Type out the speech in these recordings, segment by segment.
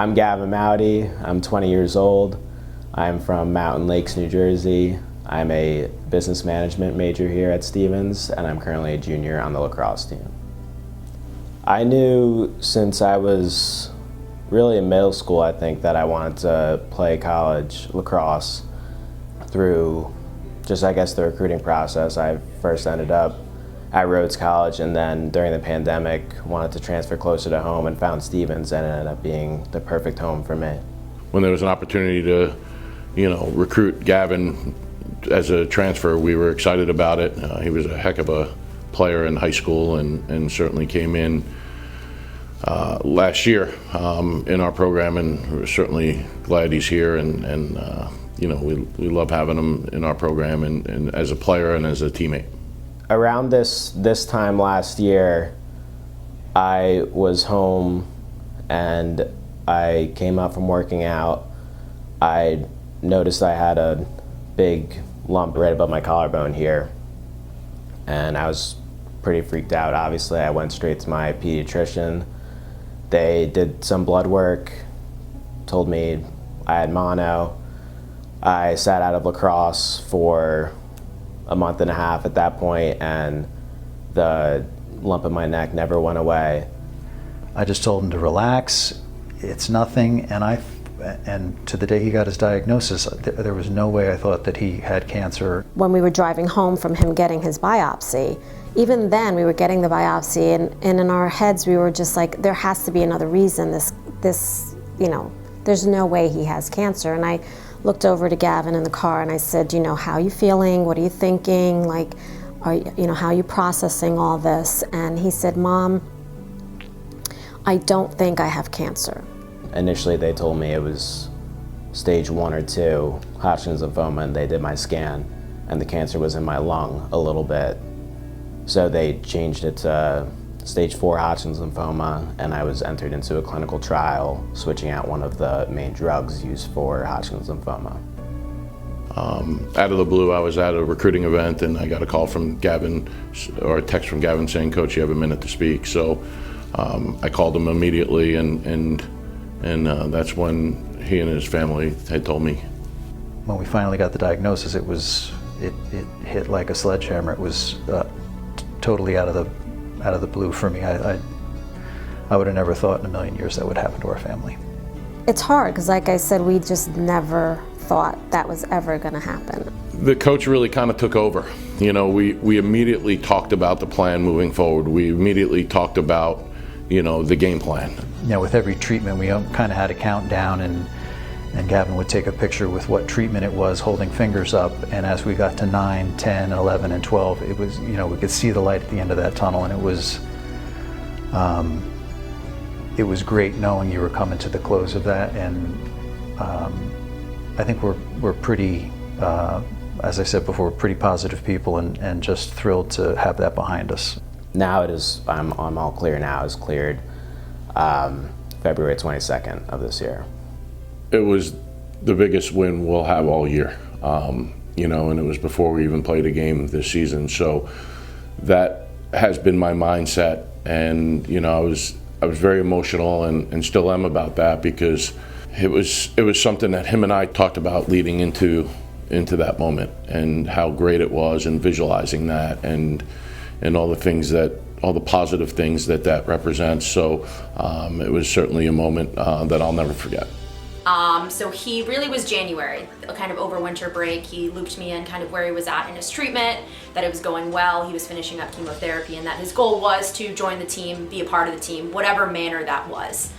I'm Gavin Maute. I'm 20 years old. I'm from Mountain Lakes, New Jersey. I'm a business management major here at Stevens, and I'm currently a junior on the lacrosse team. I knew since I was really in middle school, I think, that I wanted to play college lacrosse through just, I guess, the recruiting process. I first ended up at Rhodes College, and then during the pandemic wanted to transfer closer to home and found Stevens, and it ended up being the perfect home for me. When there was an opportunity to, recruit Gavin as a transfer, we were excited about it. He was a heck of a player in high school and certainly came in last year in our program, and we're certainly glad he's here, and we love having him in our program and as a player and as a teammate. Around this time last year, I was home and I came up from working out. I noticed I had a big lump right above my collarbone here, and I was pretty freaked out. Obviously, I went straight to my pediatrician. They did some blood work, told me I had mono. I sat out of lacrosse for a month and a half at that point, and the lump in my neck never went away. I just told him to relax, it's nothing, and to the day he got his diagnosis, there was no way I thought that he had cancer. When we were driving home from him getting his biopsy, even then we were getting the biopsy, and in our heads we were just like, there has to be another reason. This, there's no way he has cancer. And I looked over to Gavin in the car and I said, how are you feeling? What are you thinking? Like, how are you processing all this? And he said, Mom, I don't think I have cancer. Initially they told me it was stage 1 or 2 Hodgkin's lymphoma, and they did my scan and the cancer was in my lung a little bit. So they changed it to stage 4 Hodgkin's lymphoma, and I was entered into a clinical trial switching out one of the main drugs used for Hodgkin's lymphoma. Out of the blue, I was at a recruiting event and I got a call from Gavin, or a text from Gavin saying, Coach, you have a minute to speak. So I called him immediately, and that's when he and his family had told me. When we finally got the diagnosis, it hit like a sledgehammer. It was totally out of the blue for me. I would have never thought in a million years that would happen to our family. It's hard because, like I said, we just never thought that was ever going to happen. The coach really kind of took over. We immediately talked about the plan moving forward. We immediately talked about, the game plan. With every treatment, we kind of had a countdown, and Gavin would take a picture with what treatment it was, holding fingers up, and as we got to 9, 10, 11, and 12, it was, we could see the light at the end of that tunnel, and it was great knowing you were coming to the close of that, and I think we're pretty, as I said before, pretty positive people, and just thrilled to have that behind us. Now it is, I'm all clear now. It's cleared February 22nd of this year. It was the biggest win we'll have all year, and it was before we even played a game this season. So that has been my mindset, and I was very emotional and still am about that, because it was something that him and I talked about leading into that moment, and how great it was, and visualizing that, and all the positive things that represents. So it was certainly a moment that I'll never forget. So he really was January, kind of over winter break. He looped me in kind of where he was at in his treatment, that it was going well, he was finishing up chemotherapy, and that his goal was to join the team, be a part of the team, whatever manner that was.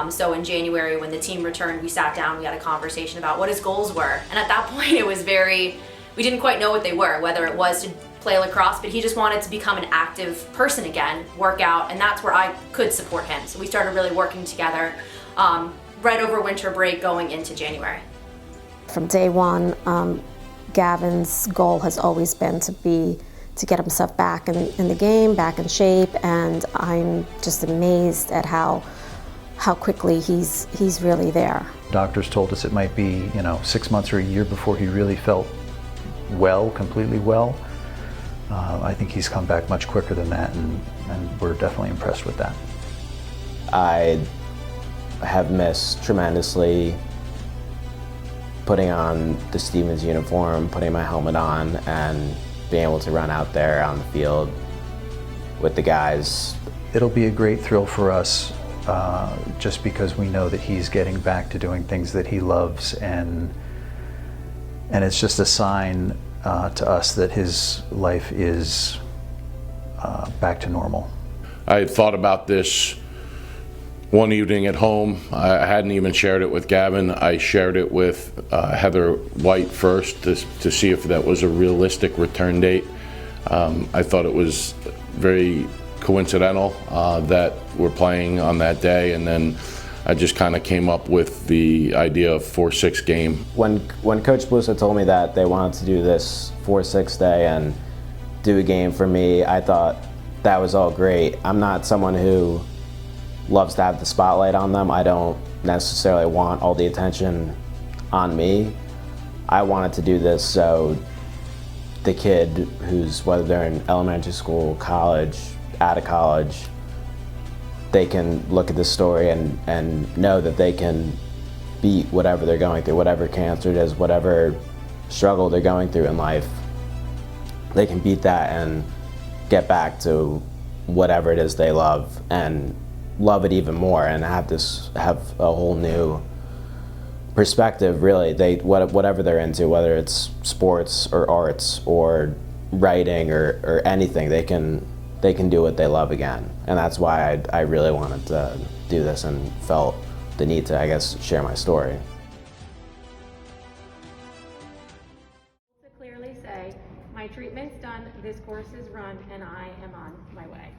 So in January, when the team returned, we sat down, we had a conversation about what his goals were. And at that point, it was we didn't quite know what they were, whether it was to play lacrosse, but he just wanted to become an active person again, work out, and that's where I could support him. So we started really working together right over winter break going into January. From day one, Gavin's goal has always been to get himself back in the game, back in shape, and I'm just amazed at how quickly he's really there. Doctors told us it might be 6 months or a year before he really felt well, completely well. I think he's come back much quicker than that, and we're definitely impressed with that. I have missed tremendously putting on the Stevens uniform, putting my helmet on, and being able to run out there on the field with the guys. It'll be a great thrill for us just because we know that he's getting back to doing things that he loves, and it's just a sign to us that his life is back to normal. I had thought about this one evening at home. I hadn't even shared it with Gavin. I shared it with Heather White first to see if that was a realistic return date. I thought it was very coincidental that we're playing on that day, and then I just kind of came up with the idea of 4-6 game. When Coach Peluso told me that they wanted to do this 4-6 day and do a game for me, I thought that was all great. I'm not someone who loves to have the spotlight on them. I don't necessarily want all the attention on me. I wanted to do this so the kid who's, whether they're in elementary school, college, out of college, they can look at this story and know that they can beat whatever they're going through, whatever cancer it is, whatever struggle they're going through in life. They can beat that and get back to whatever it is they love, and love it even more, and have a whole new perspective. Really, whatever they're into, whether it's sports or arts or writing or anything, they can do what they love again. And that's why I really wanted to do this and felt the need to, I guess, share my story. To clearly say, my treatment's done, this course is run, and I am on my way.